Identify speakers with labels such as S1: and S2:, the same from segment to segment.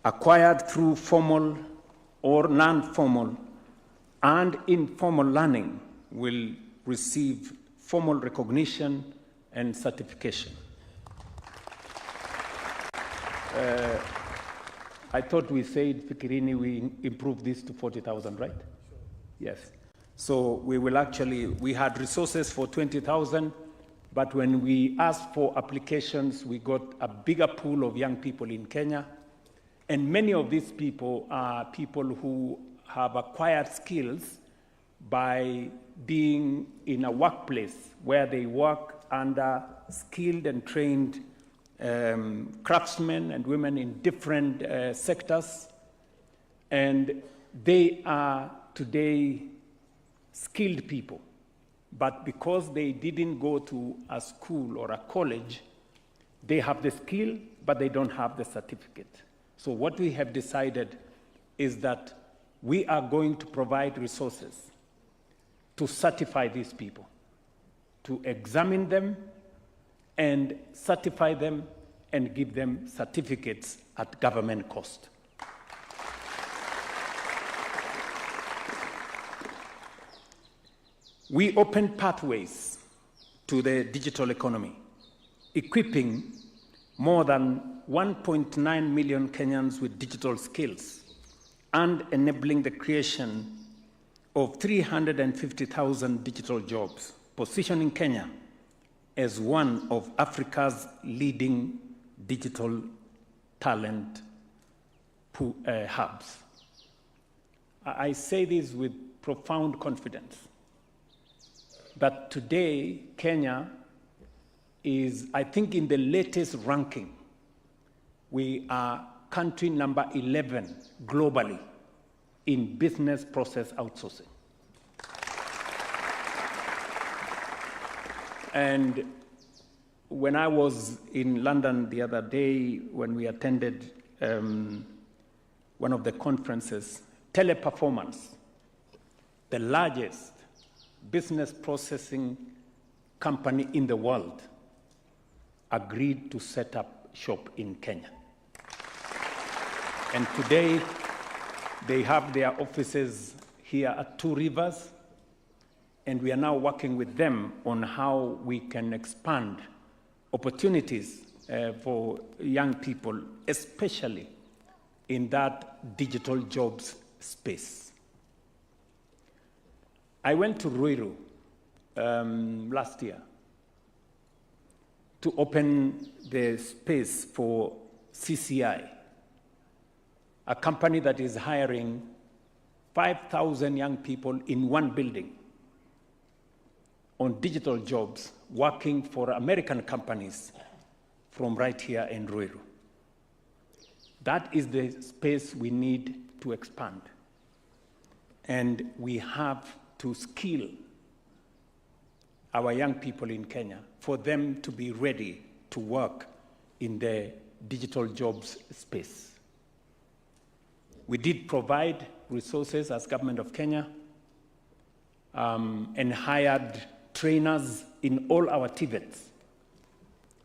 S1: acquired through formal or non-formal and informal learning will receive formal recognition and certification. I thought we said, Fikirini, we improved this to 40,000, right? Sure. Yes. So we had resources for 20,000, but when we asked for applications, we got a bigger pool of young people in Kenya. And many of these people are people who have acquired skills by being in a workplace where they work under skilled and trained craftsmen and women in different sectors. And they are today skilled people. But because they didn't go to a school or a college, they have the skill, but they don't have the certificate. So what we have decided is that we are going to provide resources to certify these people, to examine them and certify them and give them certificates at government cost. We opened pathways to the digital economy, equipping more than 1.9 million Kenyans with digital skills and enabling the creation of 350,000 digital jobs, positioning Kenya as one of Africa's leading digital talent hubs. I say this with profound confidence that today Kenya is, I think in the latest ranking, we are country number 11 globally in business process outsourcing. And when I was in London the other day, when we attended one of the conferences, Teleperformance, the largest business processing company in the world, agreed to set up shop in Kenya. And today, they have their offices here at Two Rivers, and we are now working with them on how we can expand opportunities for young people, especially in that digital jobs space. I went to Ruiru last year to open the space for CCI, a company that is hiring 5,000 young people in one building on digital jobs, working for American companies from right here in Ruiru. That is the space we need to expand. And we have to skill our young people in Kenya for them to be ready to work in the digital jobs space. We did provide resources as Government of Kenya and hired trainers in all our TVETs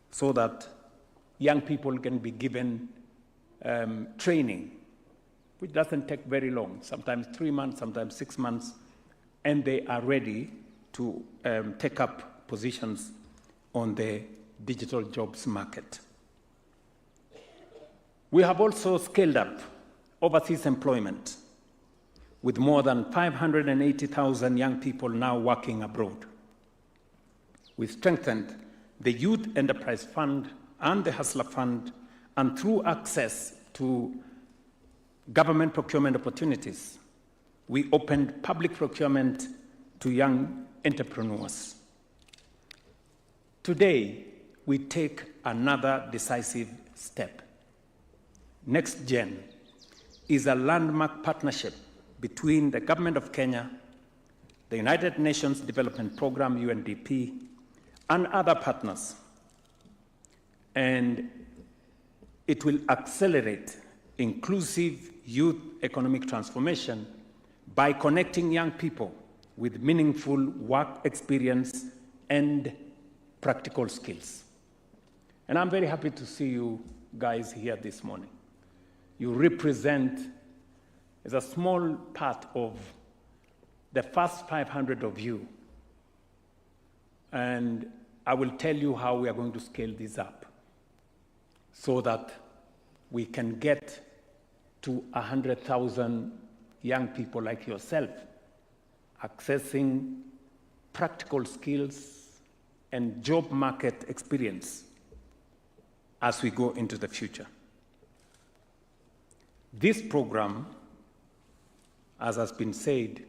S1: so that young people can be given training, which doesn't take very long, sometimes 3 months, sometimes 6 months, and they are ready to take up positions on the digital jobs market. We have also scaled up overseas employment with more than 580,000 young people now working abroad. We strengthened the Youth Enterprise Fund and the Hustler Fund, and through access to government procurement opportunities, we opened public procurement to young entrepreneurs. Today, we take another decisive step. NextGen is a landmark partnership between the Government of Kenya, the United Nations Development Programme, UNDP, and other partners. And it will accelerate inclusive youth economic transformation by connecting young people with meaningful work experience and practical skills. And I'm very happy to see you guys here this morning. you represent is a small part of the first 500 of you. And I will tell you how we are going to scale this up so that we can get to 100,000 young people like yourself accessing practical skills and job market experience as we go into the future. This program, as has been said,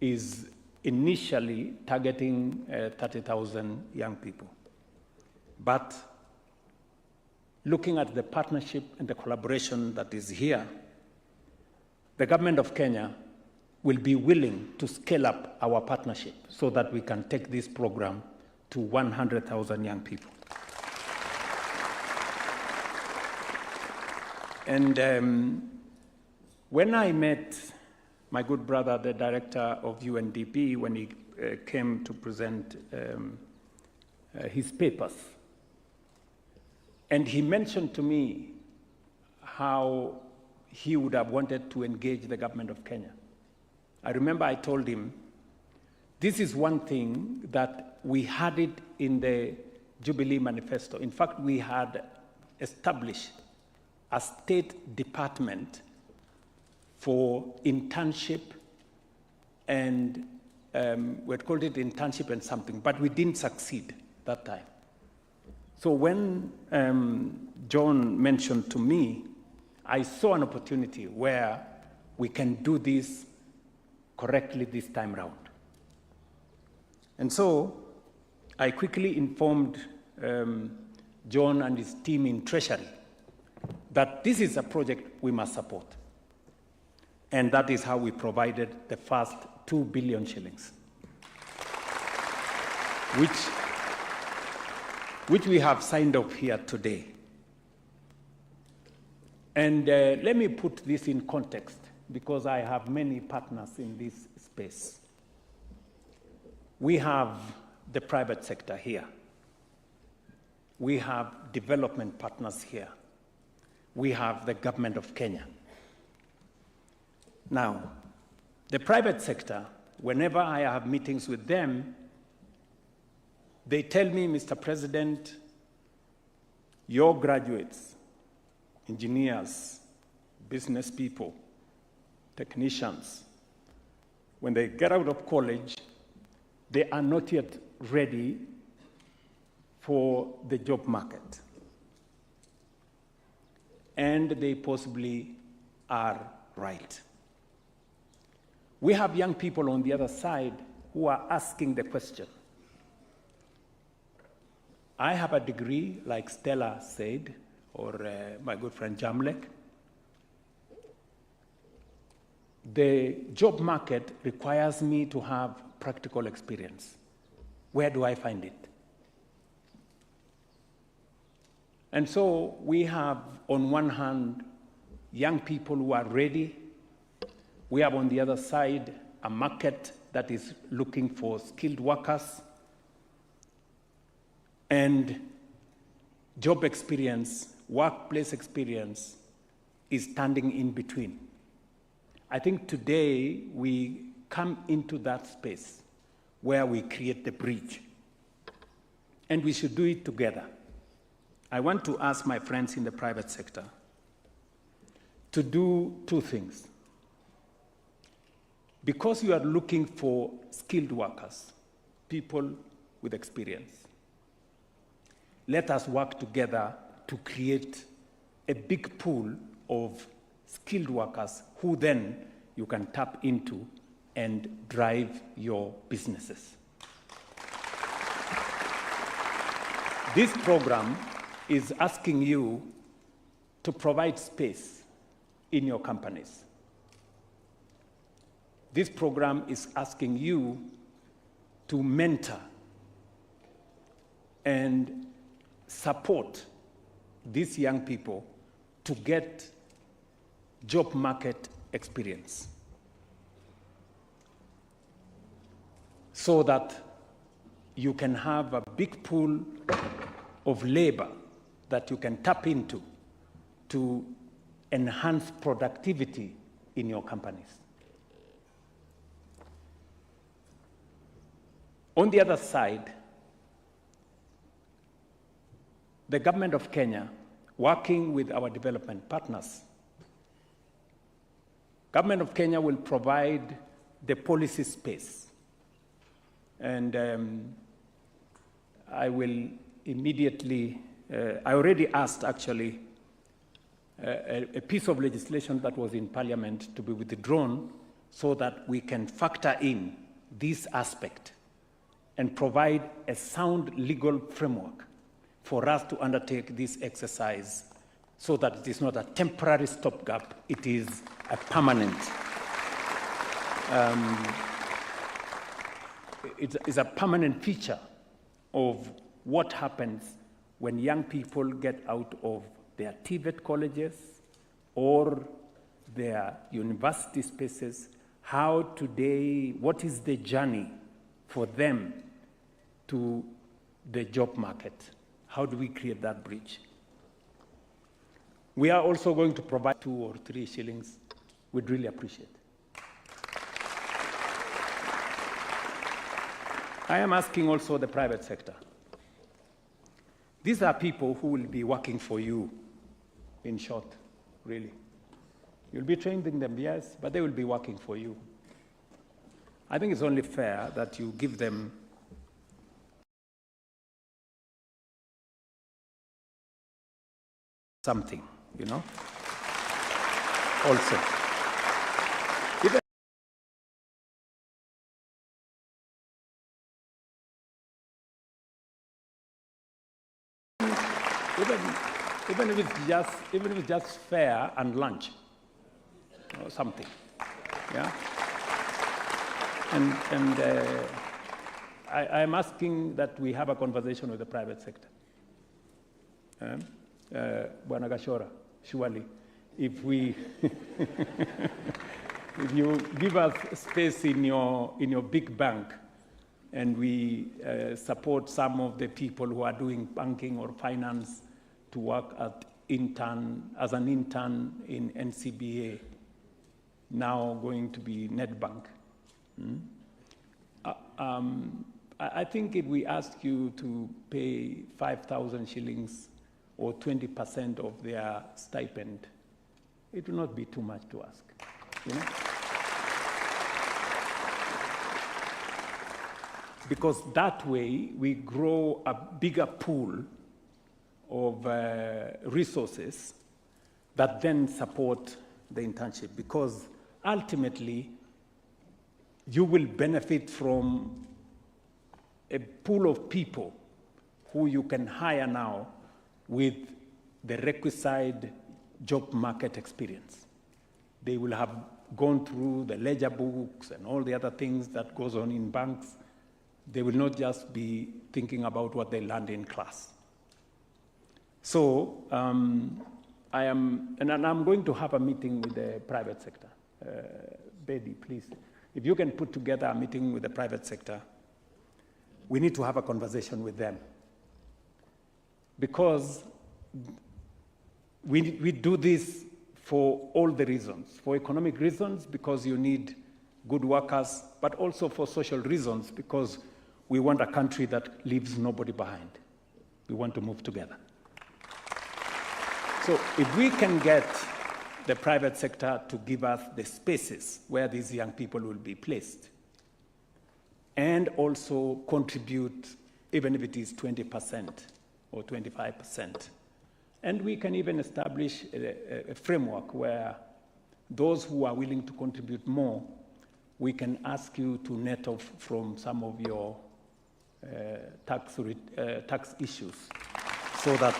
S1: is initially targeting 30,000 young people. But looking at the partnership and the collaboration that is here, the government of Kenya will be willing to scale up our partnership so that we can take this program to 100,000 young people. And when I met my good brother, the director of UNDP, when he came to present his papers, and he mentioned to me how he would have wanted to engage the government of Kenya. I remember I told him, this is one thing that we had it in the Jubilee Manifesto. In fact, we had established a state department for internship, and we had called it internship and something, but we didn't succeed that time. So when John mentioned to me, I saw an opportunity where we can do this correctly this time round. And so I quickly informed John and his team in Treasury that this is a project we must support. And that is how we provided the first 2 billion shillings, which we have signed up here today. And let me put this in context, because I have many partners in this space. We have the private sector here. We have development partners here. We have the government of Kenya. Now, the private sector, whenever I have meetings with them, they tell me, Mr. President, your graduates, engineers, business people, technicians, when they get out of college, they are not yet ready for the job market. And they possibly are right. We have young people on the other side who are asking the question. I have a degree, like Stella said, or my good friend Jamlek. The job market requires me to have practical experience. Where do I find it? And so we have, on one hand, young people who are ready. We have, on the other side, a market that is looking for skilled workers. And job experience, workplace experience, is standing in between. I think today we come into that space where we create the bridge. And we should do it together. I want to ask my friends in the private sector to do two things. Because you are looking for skilled workers, people with experience, let us work together to create a big pool of skilled workers who then you can tap into and drive your businesses. This program is asking you to provide space in your companies. This program is asking you to mentor and support these young people to get job market experience so that you can have a big pool of labor that you can tap into to enhance productivity in your companies. On the other side, the government of Kenya, working with our development partners, government of Kenya will provide the policy space. And I will immediately, I already asked actually a piece of legislation that was in Parliament to be withdrawn so that we can factor in this aspect and provide a sound legal framework for us to undertake this exercise so that it is not a temporary stopgap, it is a permanent. It's a permanent feature of what happens when young people get out of their TVET colleges or their university spaces, how today, what is the journey for them to the job market? How do we create that bridge? We are also going to provide 2 or 3 shillings. We'd really appreciate. I am asking also the private sector. These are people who will be working for you, in short, really. You'll be training them, yes, but they will be working for you. I think it's only fair that you give them something, you know, also. Even if it's just fare and lunch, or something, yeah. And I'm asking that we have a conversation with the private sector. Bwana Gashora, surely, if we, if you give us space in your big bank, and we support some of the people who are doing banking or finance to work as an intern in NCBA, now going to be Nedbank. I think if we ask you to pay 5,000 shillings or 20% of their stipend, it will not be too much to ask, you know? Because that way we grow a bigger pool of resources that then support the internship, because ultimately you will benefit from a pool of people who you can hire now with the requisite job market experience. They will have gone through the ledger books and all the other things that goes on in banks. They will not just be thinking about what they learned in class. So I'm going to have a meeting with the private sector. Betty, please, if you can put together a meeting with the private sector, we need to have a conversation with them. Because we do this for all the reasons. For economic reasons, because you need good workers, but also for social reasons, because we want a country that leaves nobody behind. We want to move together. So if we can get the private sector to give us the spaces where these young people will be placed, and also contribute, even if it is 20% or 25%. And we can even establish a framework where those who are willing to contribute more, we can ask you to net off from some of your tax issues, so that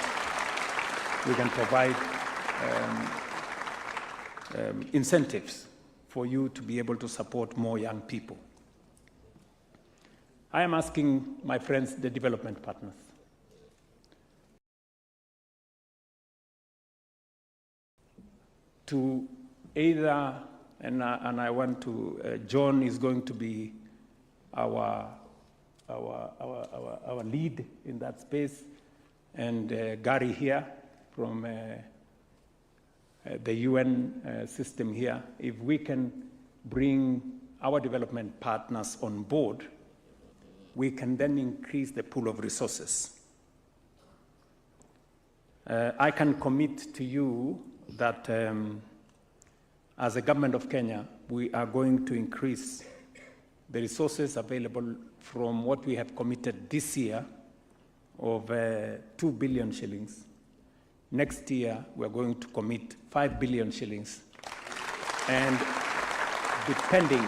S1: we can provide incentives for you to be able to support more young people. I am asking my friends, the development partners, to either, and I want to, John is going to be our lead in that space, and Gary here from the UN system here, if we can bring our development partners on board, we can then increase the pool of resources. I can commit to you that as a government of Kenya, we are going to increase the resources available from what we have committed this year of 2 billion shillings. Next year, we're going to commit 5 billion shillings. And depending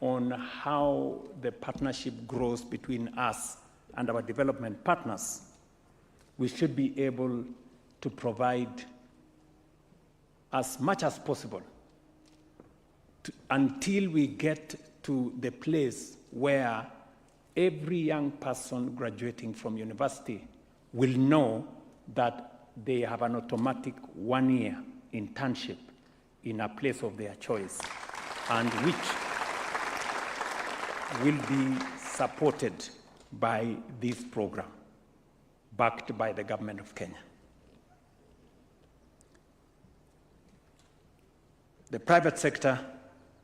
S1: on how the partnership grows between us and our development partners, we should be able to provide as much as possible until we get to the place where every young person graduating from university will know that they have an automatic 1-year internship in a place of their choice, and which will be supported by this program, backed by the government of Kenya. The private sector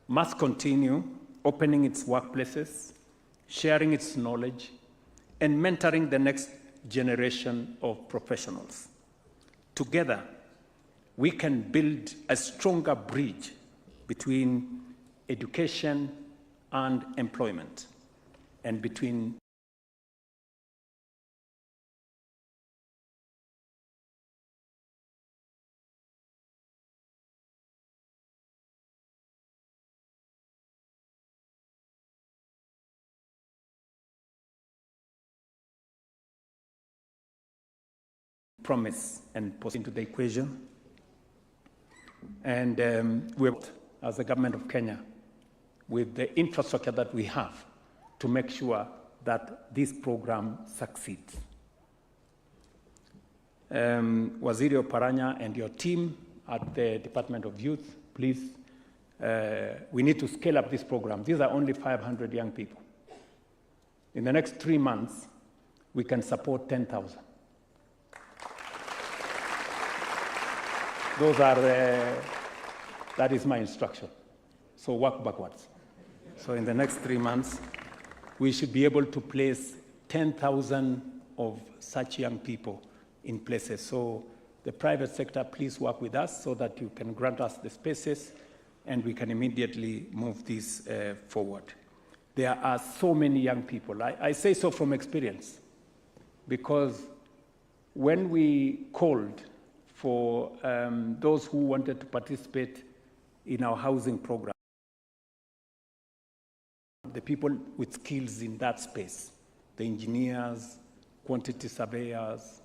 S1: must continue opening its workplaces, sharing its knowledge, and mentoring the next generation of professionals. Together, we can build a stronger bridge between education and employment, and between promise and put into the equation. And we're, as the government of Kenya, with the infrastructure that we have, to make sure that this program succeeds. Waziri Oparanya and your team at the Department of Youth, please, we need to scale up this program. These are only 500 young people. In the next 3 months, we can support 10,000. Those are, that is my instruction. So work backwards. So in the next 3 months, we should be able to place 10,000 of such young people in places. So the private sector, please work with us so that you can grant us the spaces and we can immediately move this forward. There are so many young people. I say so from experience, because when we called for those who wanted to participate in our housing program, the people with skills in that space, the engineers, quantity surveyors,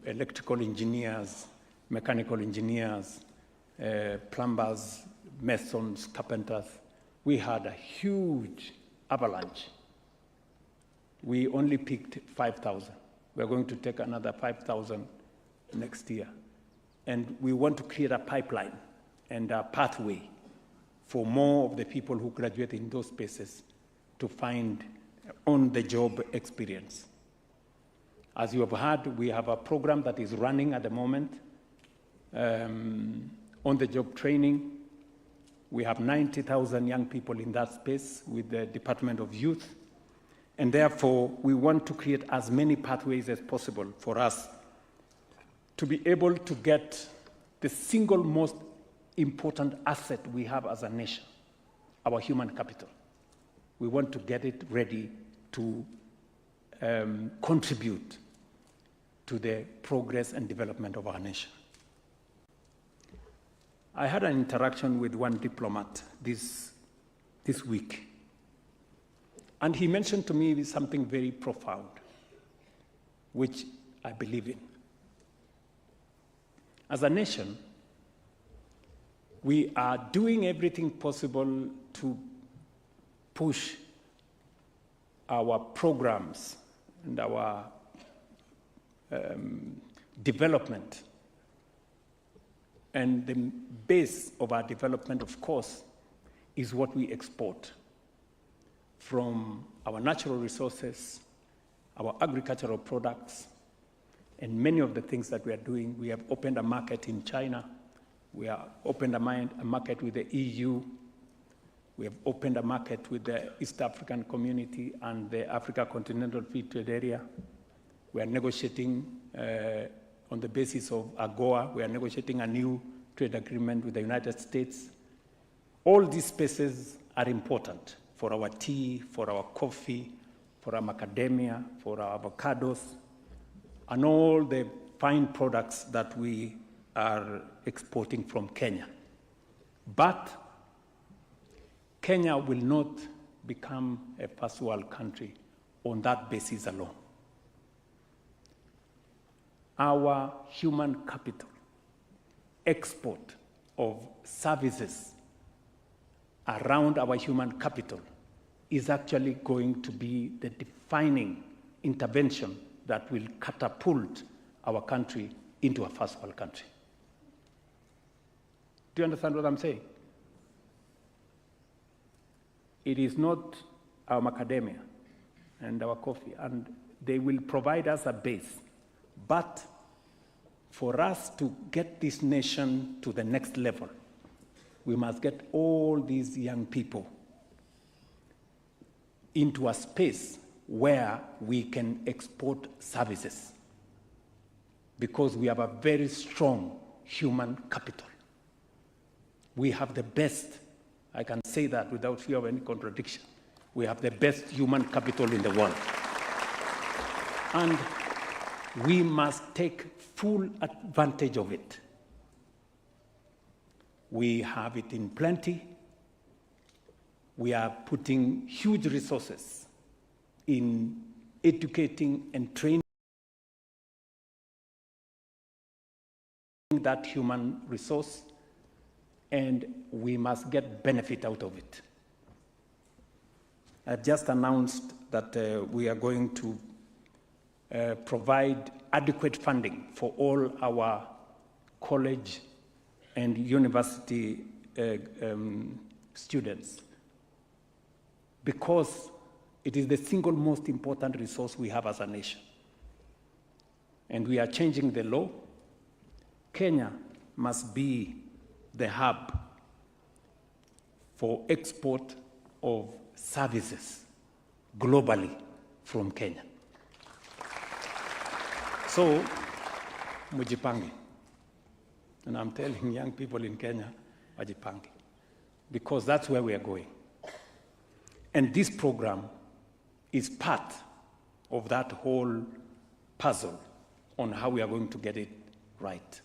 S1: electrical engineers, mechanical engineers, plumbers, masons, carpenters, we had a huge avalanche. We only picked 5,000. We're going to take another 5,000 next year. And we want to create a pipeline and a pathway for more of the people who graduate in those spaces to find on-the-job experience. As you have heard, we have a program that is running at the moment, on-the-job training. We have 90,000 young people in that space with the Department of Youth. And therefore, we want to create as many pathways as possible for us to be able to get the single most important asset we have as a nation, our human capital. We want to get it ready to contribute to the progress and development of our nation. I had an interaction with one diplomat this week, and he mentioned to me something very profound, which I believe in. As a nation, we are doing everything possible to push our programs and our development. And the base of our development, of course, is what we export from our natural resources, our agricultural products, And many of the things that we are doing, we have opened a market in China. We have opened a market with the EU. We have opened a market with the East African community and the Africa Continental Free Trade Area. We are negotiating on the basis of AGOA. We are negotiating a new trade agreement with the United States. All these spaces are important for our tea, for our coffee, for our macadamia, for our avocados, and all the fine products that we are exporting from Kenya. But Kenya will not become a first world country on that basis alone. Our human capital, export of services around our human capital is actually going to be the defining intervention that will catapult our country into a first world country. Do you understand what I'm saying? It is not our macadamia and our coffee, and they will provide us a base. But for us to get this nation to the next level, we must get all these young people into a space where we can export services, because we have a very strong human capital. We have the best, I can say that without fear of any contradiction, we have the best human capital in the world. And we must take full advantage of it. We have it in plenty. We are putting huge resources in educating and training that human resource, and we must get benefit out of it. I've just announced that we are going to provide adequate funding for all our college and university students, because it is the single most important resource we have as a nation. And we are changing the law. Kenya must be the hub for export of services globally from Kenya. So, mujipange. And I'm telling young people in Kenya, wajipange, because that's where we are going. And this program is part of that whole puzzle on how we are going to get it right.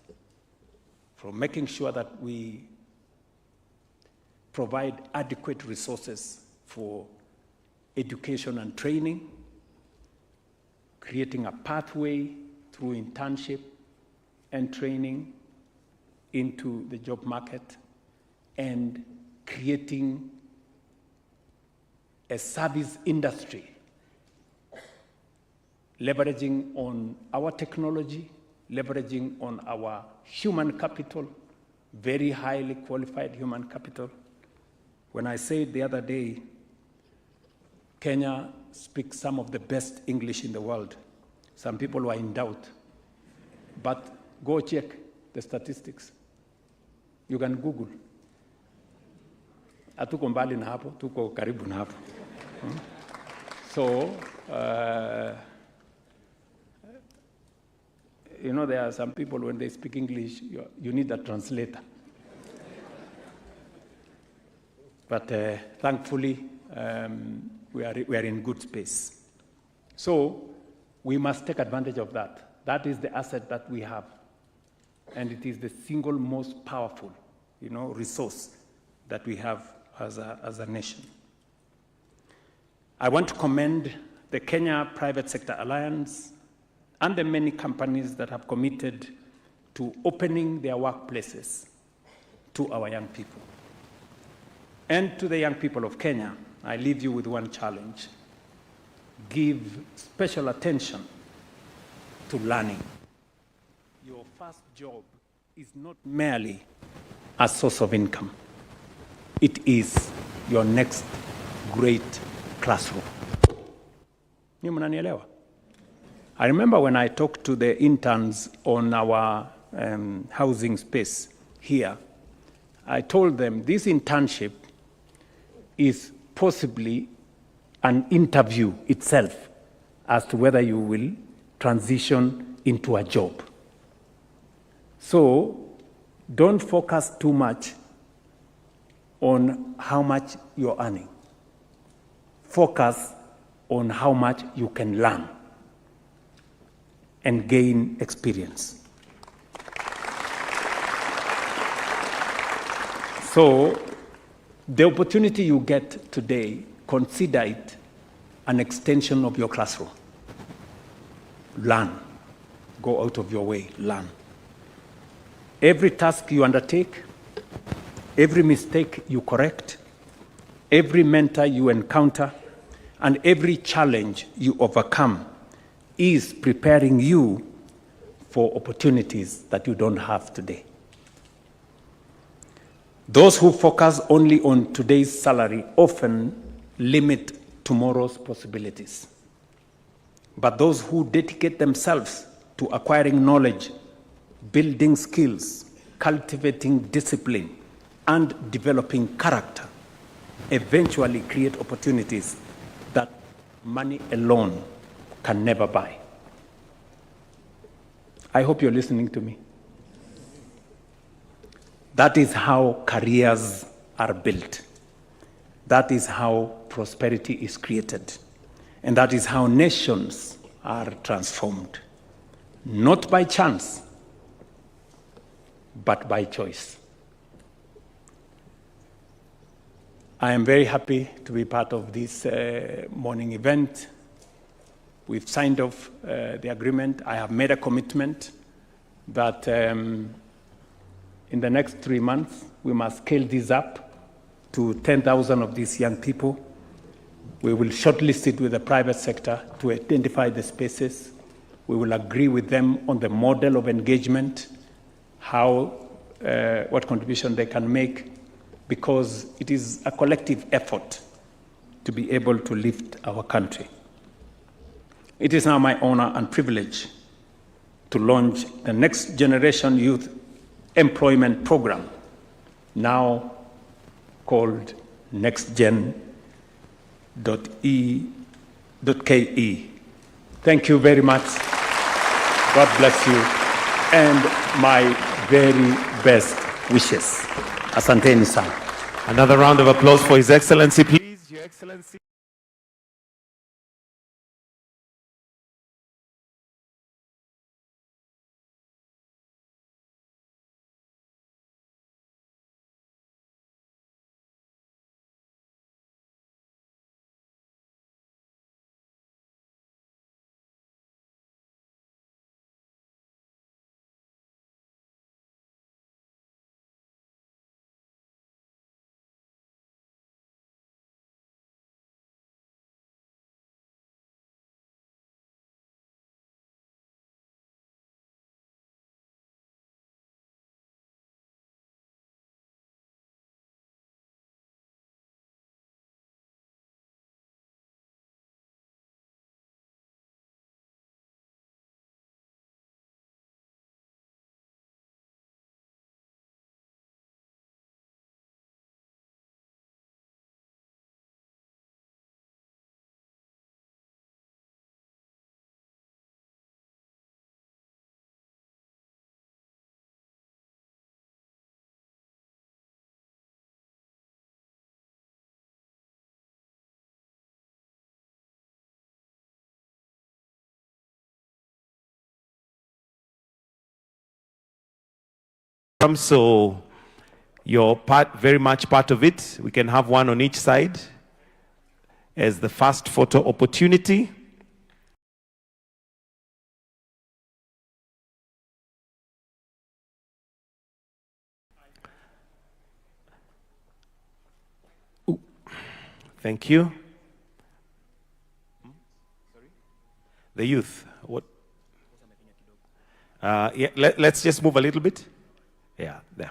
S1: From making sure that we provide adequate resources for education and training, creating a pathway through internship and training into the job market, and creating a service industry, leveraging on our technology, leveraging on our human capital, very highly qualified human capital. When I said the other day, Kenya speaks some of the best English in the world, some people were in doubt. But go check the statistics. You can Google. Hatuko mbali na hapo, tuko karibu na hapo. So, you know, there are some people, when they speak English, you need a translator. But thankfully, we are in good space. So we must take advantage of that. That is the asset that we have. And it is the single most powerful, resource that we have as a nation. I want to commend the Kenya Private Sector Alliance and the many companies that have committed to opening their workplaces to our young people. And to the young people of Kenya, I leave you with one challenge. Give special attention to learning. Your first job is not merely a source of income. It is your next great classroom. Ni mnanielewa? I remember when I talked to the interns on our housing space here, I told them this internship is possibly an interview itself as to whether you will transition into a job. So don't focus too much on how much you're earning. Focus on how much you can learn and gain experience. So the opportunity you get today, consider it an extension of your classroom. Learn. Go out of your way, learn. Every task you undertake, every mistake you correct, every mentor you encounter, and every challenge you overcome is preparing you for opportunities that you don't have today. Those who focus only on today's salary often limit tomorrow's possibilities. But those who dedicate themselves to acquiring knowledge, building skills, cultivating discipline, and developing character eventually create opportunities that money alone can never buy. I hope you're listening to me. That is how careers are built. That is how prosperity is created. And that is how nations are transformed. Not by chance, but by choice. I am very happy to be part of this morning event. We've signed off the agreement. I have made a commitment that in the next 3 months, we must scale this up to 10,000 of these young people. We will shortlist it with the private sector to identify the spaces. We will agree with them on the model of engagement, what contribution they can make, because it is a collective effort to be able to lift our country. It is now my honor and privilege to launch the Next Generation Youth Employment Program, now called nextgen.ke.ke. Thank you very much. God bless you, and my very best wishes. Asanteni sana.
S2: Another round of applause for His Excellency, please. Your Excellency. So you're very much part of it. We can have one on each side as the first photo opportunity. Ooh. Thank you. The youth. What? Yeah, let's just move a little bit. Yeah, there.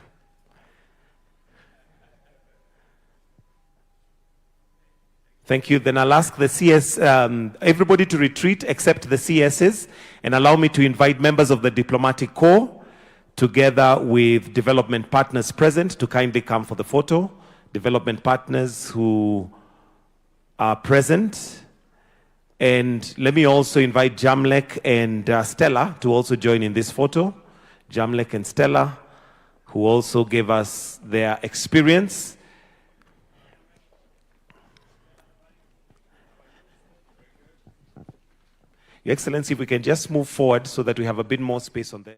S2: Thank you. Then I'll ask the CS, everybody to retreat except the CSs, and allow me to invite members of the Diplomatic Corps together with development partners present to kindly come for the photo. Development partners who are present. And let me also invite Jamlek and Stella to also join in this photo. Jamlek and Stella, who also gave us their experience. Your Excellency, if we can just move forward so that we have a bit more space on there.